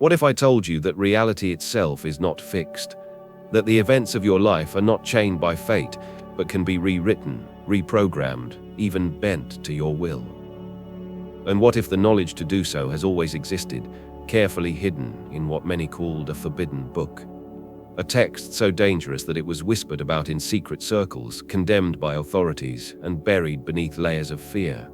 What if I told you that reality itself is not fixed? That the events of your life are not chained by fate, but can be rewritten, reprogrammed, even bent to your will? And what if the knowledge to do so has always existed, carefully hidden in what many called a forbidden book? A text so dangerous that it was whispered about in secret circles, condemned by authorities, and buried beneath layers of fear.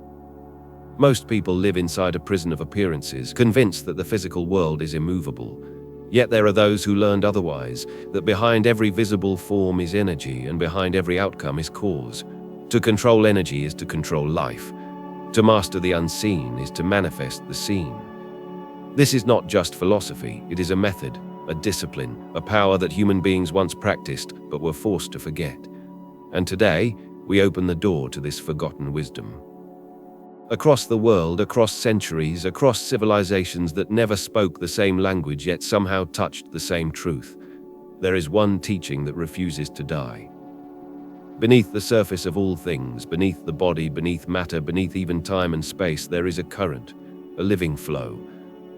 Most people live inside a prison of appearances, convinced that the physical world is immovable. Yet there are those who learned otherwise, that behind every visible form is energy, and behind every outcome is cause. To control energy is to control life. To master the unseen is to manifest the seen. This is not just philosophy, it is a method, a discipline, a power that human beings once practiced but were forced to forget. And today, we open the door to this forgotten wisdom. Across the world, across centuries, across civilizations that never spoke the same language yet somehow touched the same truth, there is one teaching that refuses to die. Beneath the surface of all things, beneath the body, beneath matter, beneath even time and space, there is a current, a living flow,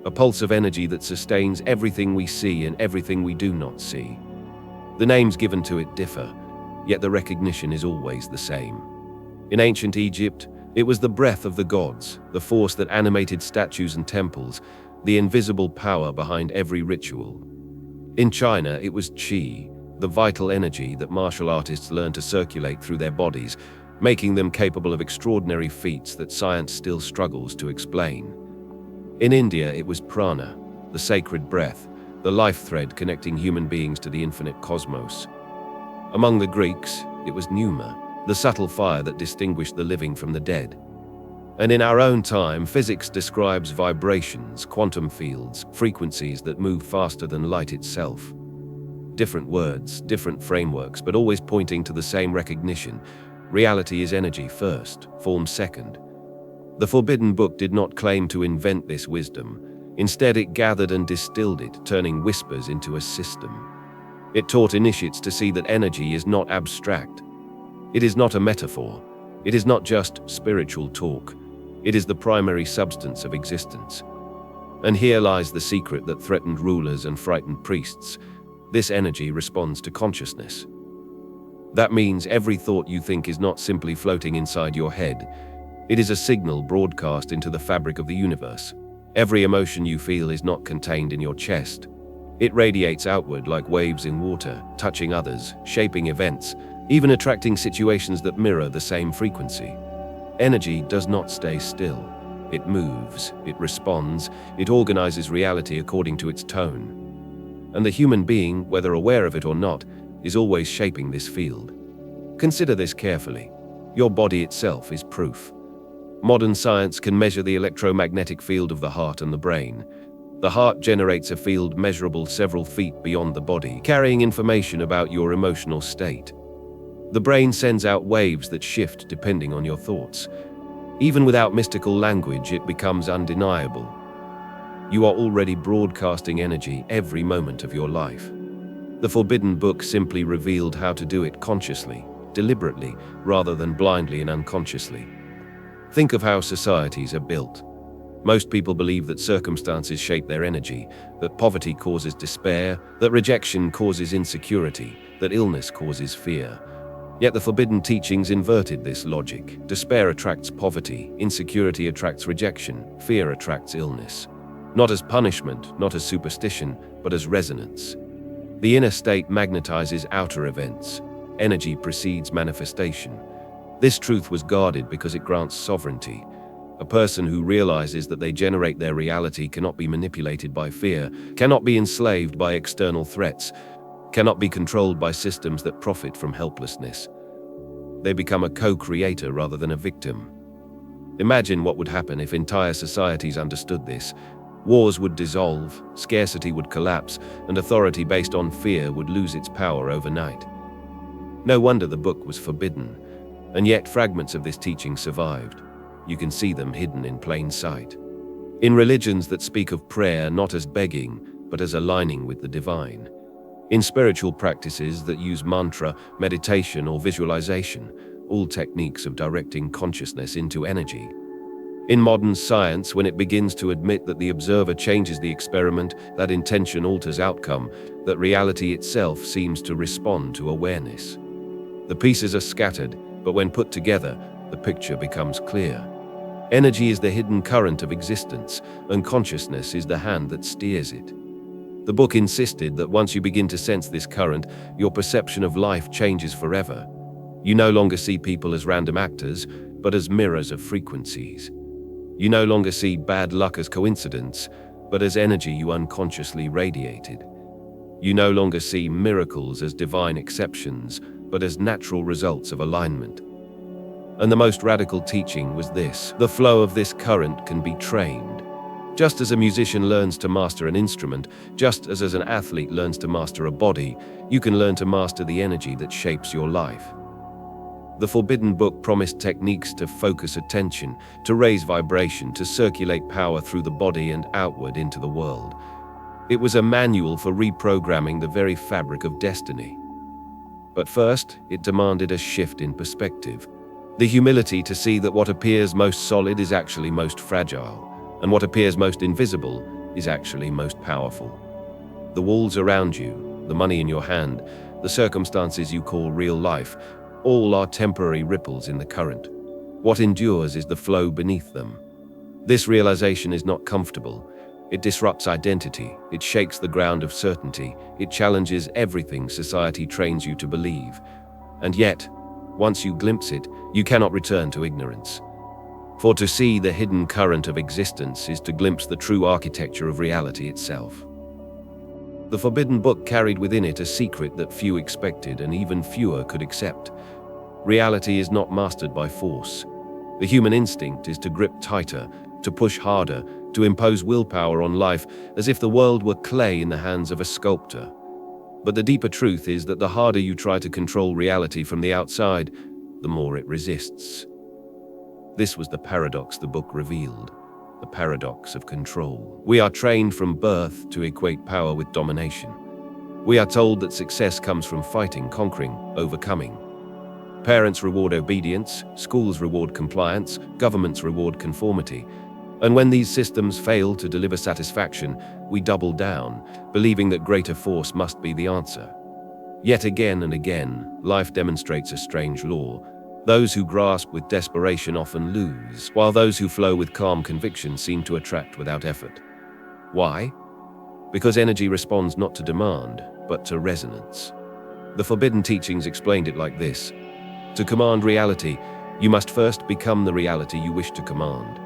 a pulse of energy that sustains everything we see and everything we do not see. The names given to it differ, yet the recognition is always the same. In ancient Egypt, it was the breath of the gods, the force that animated statues and temples, the invisible power behind every ritual. In China, it was qi, the vital energy that martial artists learned to circulate through their bodies, making them capable of extraordinary feats that science still struggles to explain. In India, it was prana, the sacred breath, the life thread connecting human beings to the infinite cosmos. Among the Greeks, it was pneuma, the subtle fire that distinguished the living from the dead. And in our own time, physics describes vibrations, quantum fields, frequencies that move faster than light itself. Different words, different frameworks, but always pointing to the same recognition. Reality is energy first, form second. The Forbidden Book did not claim to invent this wisdom. Instead, it gathered and distilled it, turning whispers into a system. It taught initiates to see that energy is not abstract. It is not a metaphor. It is not just spiritual talk. It is the primary substance of existence. And here lies the secret that threatened rulers and frightened priests. This energy responds to consciousness. That means every thought you think is not simply floating inside your head. It is a signal broadcast into the fabric of the universe. Every emotion you feel is not contained in your chest. It radiates outward like waves in water, touching others, shaping events, even attracting situations that mirror the same frequency. Energy does not stay still. It moves, it responds, it organizes reality according to its tone. And the human being, whether aware of it or not, is always shaping this field. Consider this carefully. Your body itself is proof. Modern science can measure the electromagnetic field of the heart and the brain. The heart generates a field measurable several feet beyond the body, carrying information about your emotional state. The brain sends out waves that shift depending on your thoughts. Even without mystical language, it becomes undeniable. You are already broadcasting energy every moment of your life. The Forbidden Book simply revealed how to do it consciously, deliberately, rather than blindly and unconsciously. Think of how societies are built. Most people believe that circumstances shape their energy, that poverty causes despair, that rejection causes insecurity, that illness causes fear. Yet the forbidden teachings inverted this logic. Despair attracts poverty, insecurity attracts rejection, fear attracts illness. Not as punishment, not as superstition, but as resonance. The inner state magnetizes outer events. Energy precedes manifestation. This truth was guarded because it grants sovereignty. A person who realizes that they generate their reality cannot be manipulated by fear, cannot be enslaved by external threats, cannot be controlled by systems that profit from helplessness. They become a co-creator rather than a victim. Imagine what would happen if entire societies understood this. Wars would dissolve, scarcity would collapse, and authority based on fear would lose its power overnight. No wonder the book was forbidden, and yet fragments of this teaching survived. You can see them hidden in plain sight. In religions that speak of prayer not as begging, but as aligning with the divine. In spiritual practices that use mantra, meditation, or visualization, all techniques of directing consciousness into energy. In modern science, when it begins to admit that the observer changes the experiment, that intention alters outcome, that reality itself seems to respond to awareness. The pieces are scattered, but when put together, the picture becomes clear. Energy is the hidden current of existence, and consciousness is the hand that steers it. The book insisted that once you begin to sense this current, your perception of life changes forever. You no longer see people as random actors, but as mirrors of frequencies. You no longer see bad luck as coincidence, but as energy you unconsciously radiated. You no longer see miracles as divine exceptions, but as natural results of alignment. And the most radical teaching was this: the flow of this current can be trained. Just as a musician learns to master an instrument, just as an athlete learns to master a body, you can learn to master the energy that shapes your life. The Forbidden Book promised techniques to focus attention, to raise vibration, to circulate power through the body and outward into the world. It was a manual for reprogramming the very fabric of destiny. But first, it demanded a shift in perspective. The humility to see that what appears most solid is actually most fragile, and what appears most invisible is actually most powerful. The walls around you, the money in your hand, the circumstances you call real life, all are temporary ripples in the current. What endures is the flow beneath them. This realization is not comfortable. It disrupts identity, it shakes the ground of certainty, it challenges everything society trains you to believe. And yet, once you glimpse it, you cannot return to ignorance. For to see the hidden current of existence is to glimpse the true architecture of reality itself. The Forbidden Book carried within it a secret that few expected and even fewer could accept. Reality is not mastered by force. The human instinct is to grip tighter, to push harder, to impose willpower on life as if the world were clay in the hands of a sculptor. But the deeper truth is that the harder you try to control reality from the outside, the more it resists. This was the paradox the book revealed, the paradox of control. We are trained from birth to equate power with domination. We are told that success comes from fighting, conquering, overcoming. Parents reward obedience, schools reward compliance, governments reward conformity. And when these systems fail to deliver satisfaction, we double down, believing that greater force must be the answer. Yet again and again, life demonstrates a strange law. Those who grasp with desperation often lose, while those who flow with calm conviction seem to attract without effort. Why? Because energy responds not to demand, but to resonance. The Forbidden Teachings explained it like this: to command reality, you must first become the reality you wish to command.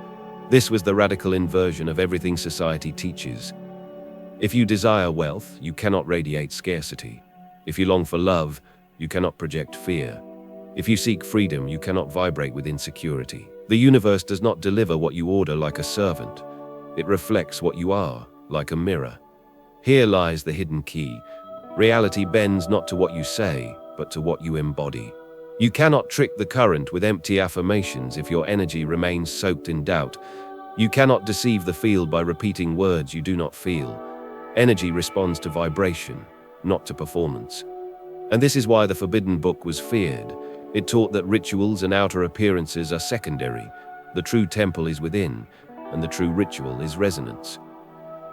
This was the radical inversion of everything society teaches. If you desire wealth, you cannot radiate scarcity. If you long for love, you cannot project fear. If you seek freedom, you cannot vibrate with insecurity. The universe does not deliver what you order like a servant. It reflects what you are, like a mirror. Here lies the hidden key. Reality bends not to what you say, but to what you embody. You cannot trick the current with empty affirmations if your energy remains soaked in doubt. You cannot deceive the field by repeating words you do not feel. Energy responds to vibration, not to performance. And this is why the Forbidden Book was feared. It taught that rituals and outer appearances are secondary. The true temple is within, and the true ritual is resonance.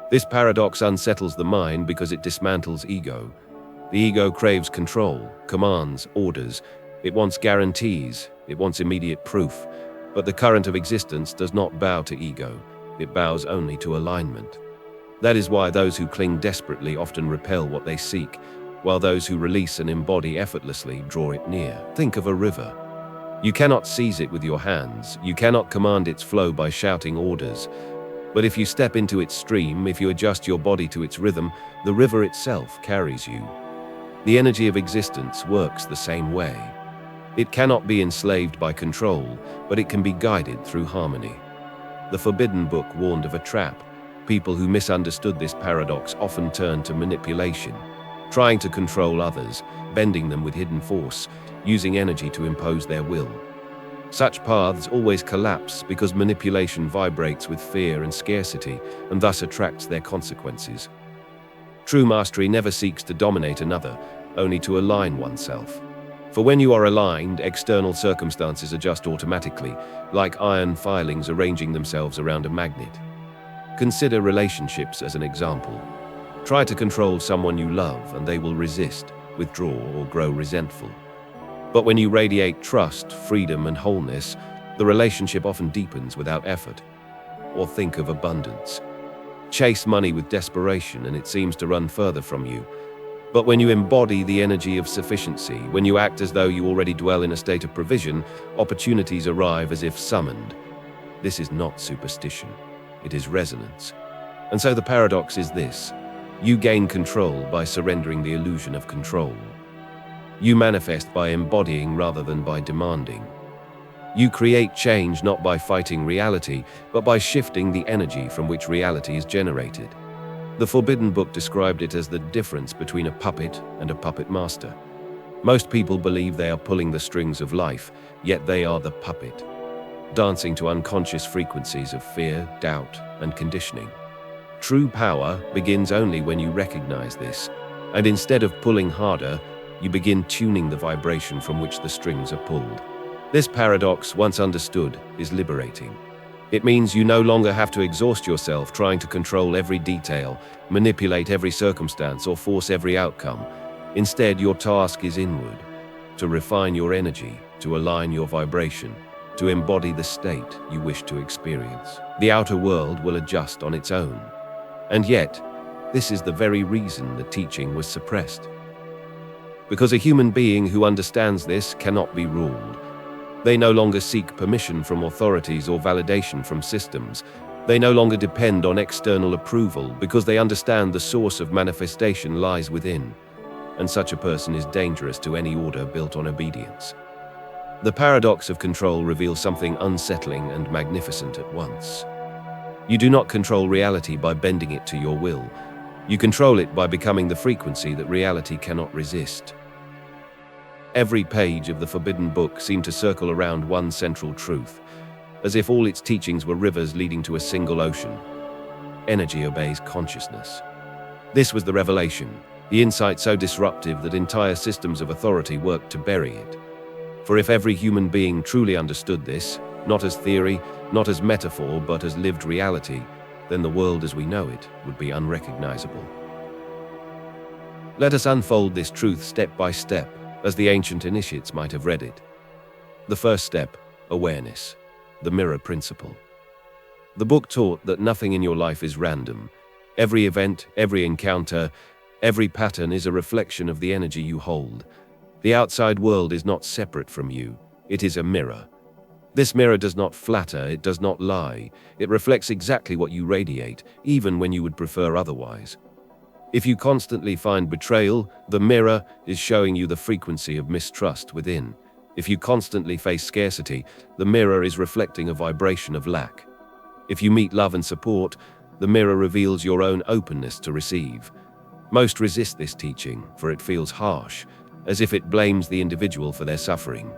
This paradox unsettles the mind because it dismantles ego. The ego craves control, commands, orders. It wants guarantees, it wants immediate proof. But the current of existence does not bow to ego. It bows only to alignment. That is why those who cling desperately often repel what they seek, while those who release and embody effortlessly draw it near. Think of a river. You cannot seize it with your hands. You cannot command its flow by shouting orders. But if you step into its stream, if you adjust your body to its rhythm, the river itself carries you. The energy of existence works the same way. It cannot be enslaved by control, but it can be guided through harmony. The Forbidden Book warned of a trap. People who misunderstood this paradox often turned to manipulation, trying to control others, bending them with hidden force, using energy to impose their will. Such paths always collapse because manipulation vibrates with fear and scarcity, and thus attracts their consequences. True mastery never seeks to dominate another, only to align oneself. For when you are aligned, external circumstances adjust automatically, like iron filings arranging themselves around a magnet. Consider relationships as an example. Try to control someone you love and they will resist, withdraw, or grow resentful. But when you radiate trust, freedom, and wholeness, the relationship often deepens without effort. Or think of abundance. Chase money with desperation and it seems to run further from you. But when you embody the energy of sufficiency, when you act as though you already dwell in a state of provision, opportunities arrive as if summoned. This is not superstition. It is resonance. And so the paradox is this. You gain control by surrendering the illusion of control. You manifest by embodying rather than by demanding. You create change not by fighting reality, but by shifting the energy from which reality is generated. The Forbidden Book described it as the difference between a puppet and a puppet master. Most people believe they are pulling the strings of life, yet they are the puppet, dancing to unconscious frequencies of fear, doubt, and conditioning. True power begins only when you recognize this, and instead of pulling harder, you begin tuning the vibration from which the strings are pulled. This paradox, once understood, is liberating. It means you no longer have to exhaust yourself trying to control every detail, manipulate every circumstance, or force every outcome. Instead, your task is inward, to refine your energy, to align your vibration, to embody the state you wish to experience. The outer world will adjust on its own. And yet, this is the very reason the teaching was suppressed. Because a human being who understands this cannot be ruled. They no longer seek permission from authorities or validation from systems. They no longer depend on external approval because they understand the source of manifestation lies within. And such a person is dangerous to any order built on obedience. The paradox of control reveals something unsettling and magnificent at once. You do not control reality by bending it to your will. You control it by becoming the frequency that reality cannot resist. Every page of the Forbidden Book seemed to circle around one central truth, as if all its teachings were rivers leading to a single ocean. Energy obeys consciousness. This was the revelation, the insight so disruptive that entire systems of authority worked to bury it. For if every human being truly understood this, not as theory, not as metaphor, but as lived reality, then the world as we know it would be unrecognizable. Let us unfold this truth step by step, as the ancient initiates might have read it. The first step, awareness, the mirror principle. The book taught that nothing in your life is random. Every event, every encounter, every pattern is a reflection of the energy you hold. The outside world is not separate from you. It is a mirror. This mirror does not flatter, it does not lie. It reflects exactly what you radiate, even when you would prefer otherwise. If you constantly find betrayal, the mirror is showing you the frequency of mistrust within. If you constantly face scarcity, the mirror is reflecting a vibration of lack. If you meet love and support, the mirror reveals your own openness to receive. Most resist this teaching, for it feels harsh, as if it blames the individual for their suffering.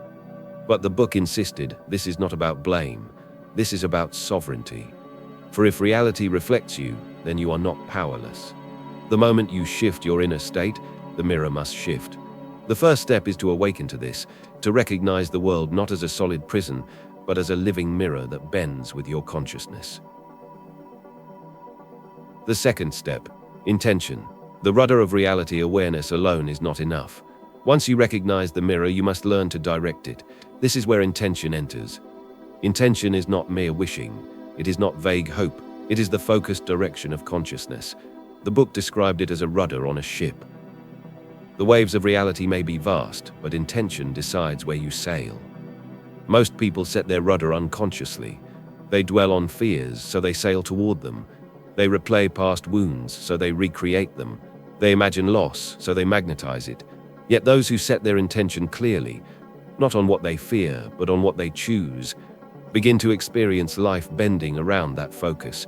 But the book insisted this is not about blame, this is about sovereignty. For if reality reflects you, then you are not powerless. The moment you shift your inner state, the mirror must shift. The first step is to awaken to this, to recognize the world not as a solid prison, but as a living mirror that bends with your consciousness. The second step, intention. The rudder of reality awareness alone is not enough. Once you recognize the mirror, you must learn to direct it. This is where intention enters. Intention is not mere wishing. It is not vague hope. It is the focused direction of consciousness. The book described it as a rudder on a ship. The waves of reality may be vast, but intention decides where you sail. Most people set their rudder unconsciously. They dwell on fears, so they sail toward them. They replay past wounds, so they recreate them. They imagine loss, so they magnetize it. Yet those who set their intention clearly, not on what they fear, but on what they choose, begin to experience life bending around that focus.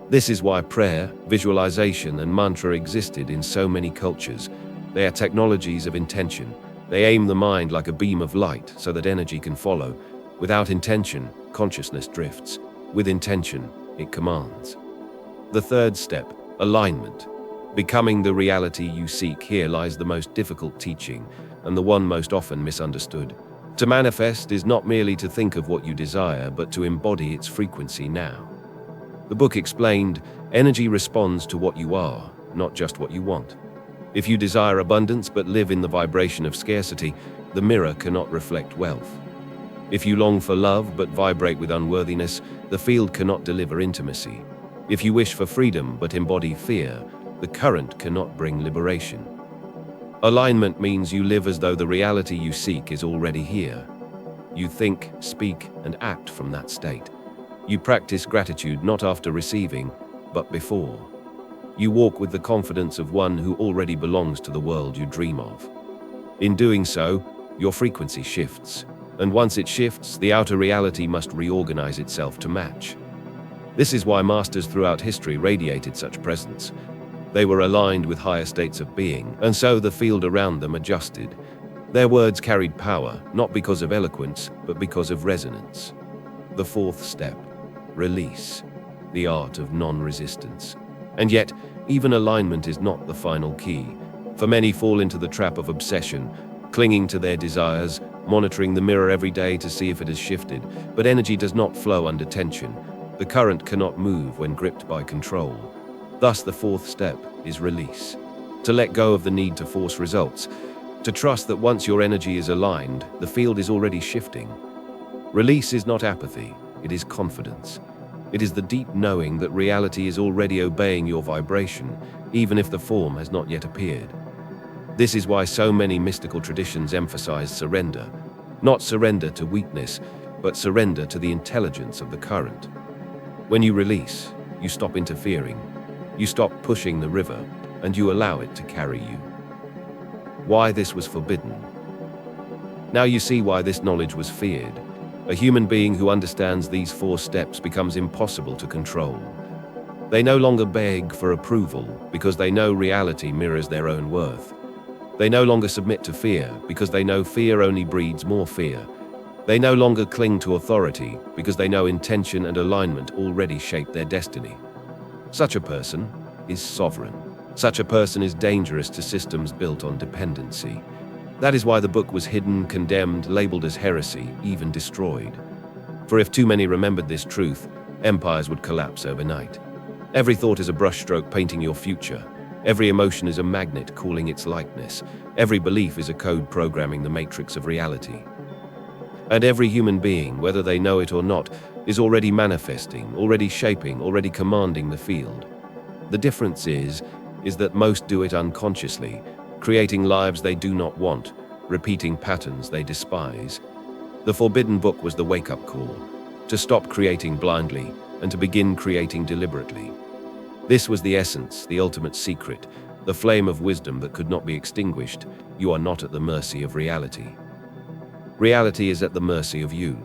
This is why prayer, visualization, and mantra existed in so many cultures. They are technologies of intention. They aim the mind like a beam of light so that energy can follow. Without intention, consciousness drifts. With intention, it commands. The third step, alignment. Becoming the reality you seek. Here lies the most difficult teaching. and the one most often misunderstood. To manifest is not merely to think of what you desire, but to embody its frequency now. The book explained, energy responds to what you are, not just what you want. If you desire abundance but live in the vibration of scarcity, the mirror cannot reflect wealth. If you long for love but vibrate with unworthiness, the field cannot deliver intimacy. If you wish for freedom but embody fear, the current cannot bring liberation. Alignment means you live as though the reality you seek is already here. You think, speak, and act from that state. You practice gratitude not after receiving, but before. You walk with the confidence of one who already belongs to the world you dream of. In doing so, your frequency shifts, and once it shifts, the outer reality must reorganize itself to match. This is why masters throughout history radiated such presence. They were aligned with higher states of being, and so the field around them adjusted. Their words carried power, not because of eloquence, but because of resonance. The fourth step, release, the art of non-resistance. And yet, even alignment is not the final key. For many fall into the trap of obsession, clinging to their desires, monitoring the mirror every day to see if it has shifted. But energy does not flow under tension. The current cannot move when gripped by control. Thus, the fourth step is release. To let go of the need to force results. To trust that once your energy is aligned, the field is already shifting. Release is not apathy, it is confidence. It is the deep knowing that reality is already obeying your vibration, even if the form has not yet appeared. This is why so many mystical traditions emphasize surrender. Not surrender to weakness, but surrender to the intelligence of the current. When you release, you stop interfering. You stop pushing the river, and you allow it to carry you. Why this was forbidden. Now you see why this knowledge was feared. A human being who understands these 4 steps becomes impossible to control. They no longer beg for approval because they know reality mirrors their own worth. They no longer submit to fear because they know fear only breeds more fear. They no longer cling to authority because they know intention and alignment already shape their destiny. Such a person is sovereign. Such a person is dangerous to systems built on dependency. That is why the book was hidden, condemned, labeled as heresy, even destroyed. For if too many remembered this truth, empires would collapse overnight. Every thought is a brushstroke painting your future. Every emotion is a magnet calling its likeness. Every belief is a code programming the matrix of reality. And every human being, whether they know it or not, is already manifesting, already shaping, already commanding the field. The difference is that most do it unconsciously, creating lives they do not want, repeating patterns they despise. The forbidden book was the wake-up call, to stop creating blindly and to begin creating deliberately. This was the essence, the ultimate secret, the flame of wisdom that could not be extinguished. You are not at the mercy of reality. Reality is at the mercy of you.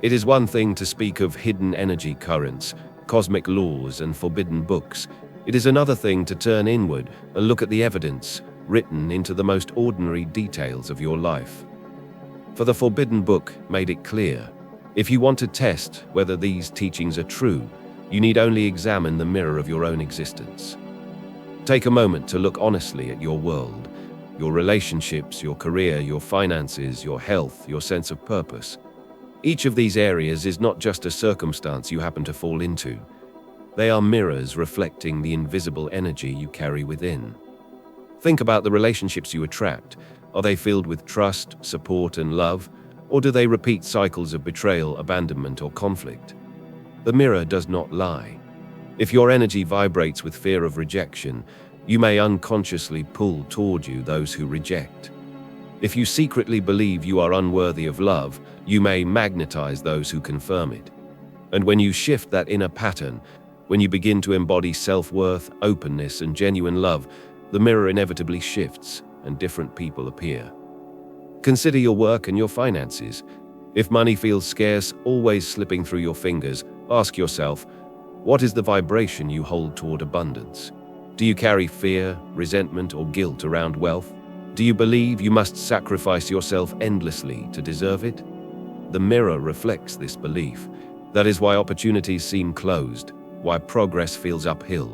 It is one thing to speak of hidden energy currents, cosmic laws, and forbidden books. It is another thing to turn inward and look at the evidence written into the most ordinary details of your life. For the forbidden book made it clear, if you want to test whether these teachings are true, you need only examine the mirror of your own existence. Take a moment to look honestly at your world, your relationships, your career, your finances, your health, your sense of purpose. Each of these areas is not just a circumstance you happen to fall into. They are mirrors reflecting the invisible energy you carry within. Think about the relationships you attract. Are they filled with trust, support, and love? Or do they repeat cycles of betrayal, abandonment, or conflict? The mirror does not lie. If your energy vibrates with fear of rejection, you may unconsciously pull toward you those who reject. If you secretly believe you are unworthy of love, you may magnetize those who confirm it. And when you shift that inner pattern, when you begin to embody self-worth, openness, and genuine love, the mirror inevitably shifts and different people appear. Consider your work and your finances. If money feels scarce, always slipping through your fingers, ask yourself, what is the vibration you hold toward abundance? Do you carry fear, resentment, or guilt around wealth? Do you believe you must sacrifice yourself endlessly to deserve it? The mirror reflects this belief. That is why opportunities seem closed, why progress feels uphill.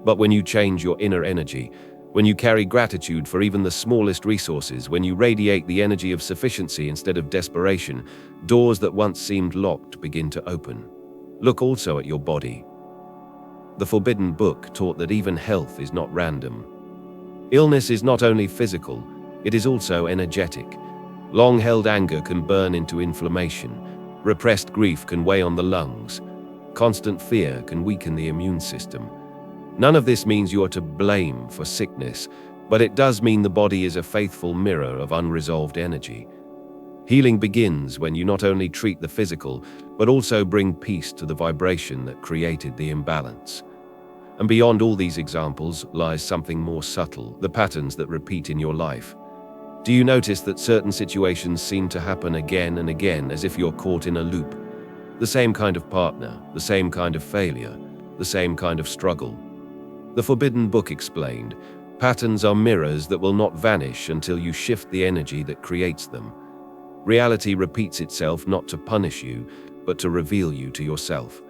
But when you change your inner energy, when you carry gratitude for even the smallest resources, when you radiate the energy of sufficiency instead of desperation, doors that once seemed locked begin to open. Look also at your body. The Forbidden Book taught that even health is not random. Illness is not only physical, it is also energetic. Long-held anger can burn into inflammation. Repressed grief can weigh on the lungs. Constant fear can weaken the immune system. None of this means you are to blame for sickness, but it does mean the body is a faithful mirror of unresolved energy. Healing begins when you not only treat the physical, but also bring peace to the vibration that created the imbalance. And beyond all these examples lies something more subtle, the patterns that repeat in your life. Do you notice that certain situations seem to happen again and again, as if you're caught in a loop? The same kind of partner, the same kind of failure, the same kind of struggle. The Forbidden Book explained, patterns are mirrors that will not vanish until you shift the energy that creates them. Reality repeats itself not to punish you, but to reveal you to yourself.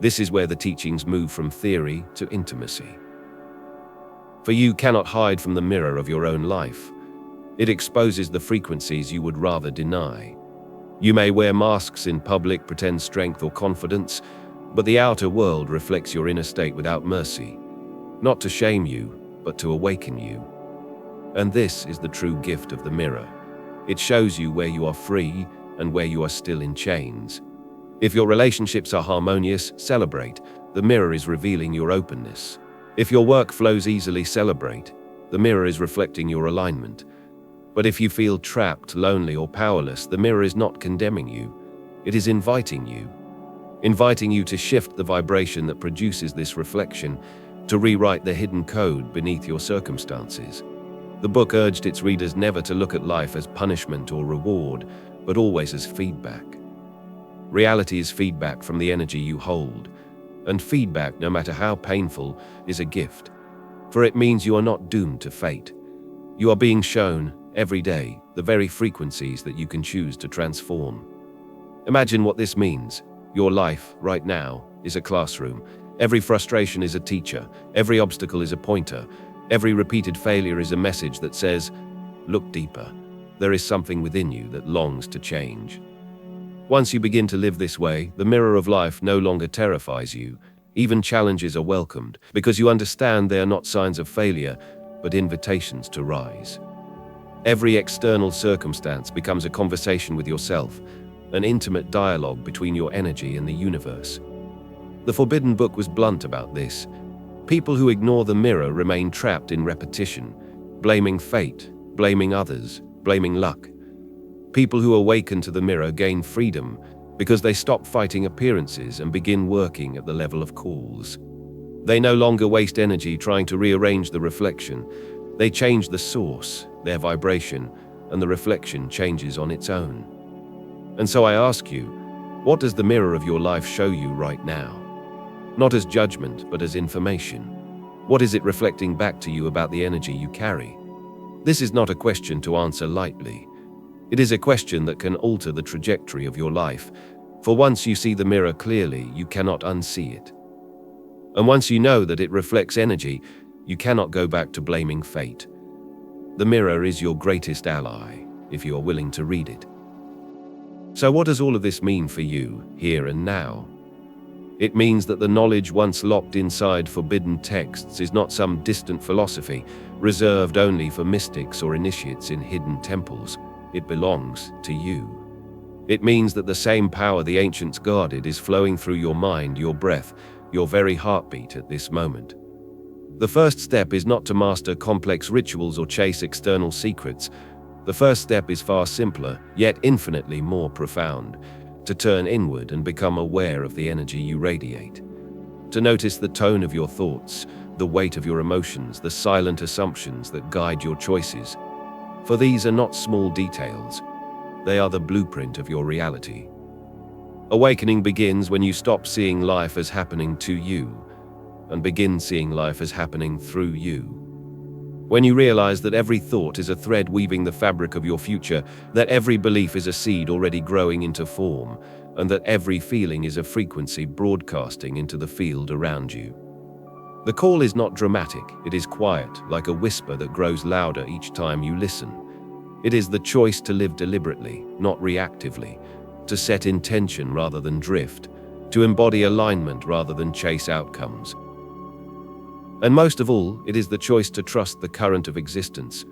This is where the teachings move from theory to intimacy. For you cannot hide from the mirror of your own life. It exposes the frequencies you would rather deny. You may wear masks in public, pretend strength or confidence, but the outer world reflects your inner state without mercy. Not to shame you, but to awaken you. And this is the true gift of the mirror. It shows you where you are free and where you are still in chains. If your relationships are harmonious, celebrate. The mirror is revealing your openness. If your work flows easily, celebrate. The mirror is reflecting your alignment. But if you feel trapped, lonely, or powerless, the mirror is not condemning you. It is inviting you to shift the vibration that produces this reflection, to rewrite the hidden code beneath your circumstances. The book urged its readers never to look at life as punishment or reward, but always as feedback. Reality is feedback from the energy you hold, and feedback, no matter how painful, is a gift, for it means you are not doomed to fate. You are being shown, every day, the very frequencies that you can choose to transform. Imagine what this means. Your life, right now, is a classroom. Every frustration is a teacher. Every obstacle is a pointer. Every repeated failure is a message that says, look deeper. There is something within you that longs to change. Once you begin to live this way, the mirror of life no longer terrifies you. Even challenges are welcomed, because you understand they are not signs of failure, but invitations to rise. Every external circumstance becomes a conversation with yourself, an intimate dialogue between your energy and the universe. The Forbidden Book was blunt about this. People who ignore the mirror remain trapped in repetition, blaming fate, blaming others, blaming luck. People who awaken to the mirror gain freedom because they stop fighting appearances and begin working at the level of cause. They no longer waste energy trying to rearrange the reflection. They change the source, their vibration, and the reflection changes on its own. And so I ask you, what does the mirror of your life show you right now? Not as judgment, but as information. What is it reflecting back to you about the energy you carry? This is not a question to answer lightly. It is a question that can alter the trajectory of your life, for once you see the mirror clearly, you cannot unsee it. And once you know that it reflects energy, you cannot go back to blaming fate. The mirror is your greatest ally, if you are willing to read it. So what does all of this mean for you, here and now? It means that the knowledge once locked inside forbidden texts is not some distant philosophy, reserved only for mystics or initiates in hidden temples. It belongs to you. It means that the same power the ancients guarded is flowing through your mind, your breath, your very heartbeat at this moment. The first step is not to master complex rituals or chase external secrets. The first step is far simpler, yet infinitely more profound. To turn inward and become aware of the energy you radiate. To notice the tone of your thoughts, the weight of your emotions, the silent assumptions that guide your choices. For these are not small details. They are the blueprint of your reality. Awakening begins when you stop seeing life as happening to you and begin seeing life as happening through you. When you realize that every thought is a thread weaving the fabric of your future, that every belief is a seed already growing into form, and that every feeling is a frequency broadcasting into the field around you. The call is not dramatic, it is quiet, like a whisper that grows louder each time you listen. It is the choice to live deliberately, not reactively, to set intention rather than drift, to embody alignment rather than chase outcomes. And most of all, it is the choice to trust the current of existence,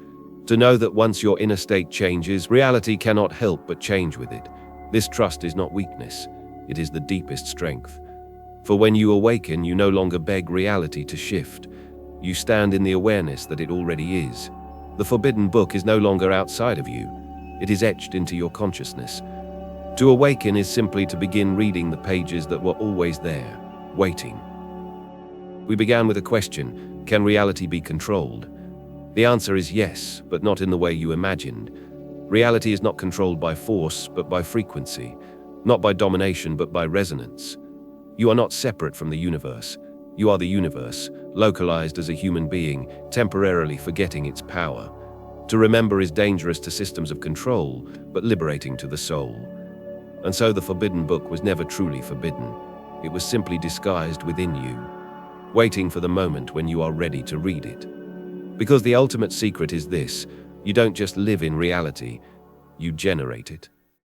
to know that once your inner state changes, reality cannot help but change with it. This trust is not weakness, it is the deepest strength. For when you awaken, you no longer beg reality to shift. You stand in the awareness that it already is. The forbidden book is no longer outside of you. It is etched into your consciousness. To awaken is simply to begin reading the pages that were always there, waiting. We began with a question: can reality be controlled? The answer is yes, but not in the way you imagined. Reality is not controlled by force, but by frequency. Not by domination, but by resonance. You are not separate from the universe. You are the universe, localized as a human being, temporarily forgetting its power. To remember is dangerous to systems of control, but liberating to the soul. And so the forbidden book was never truly forbidden. It was simply disguised within you, waiting for the moment when you are ready to read it. Because the ultimate secret is this: you don't just live in reality, you generate it.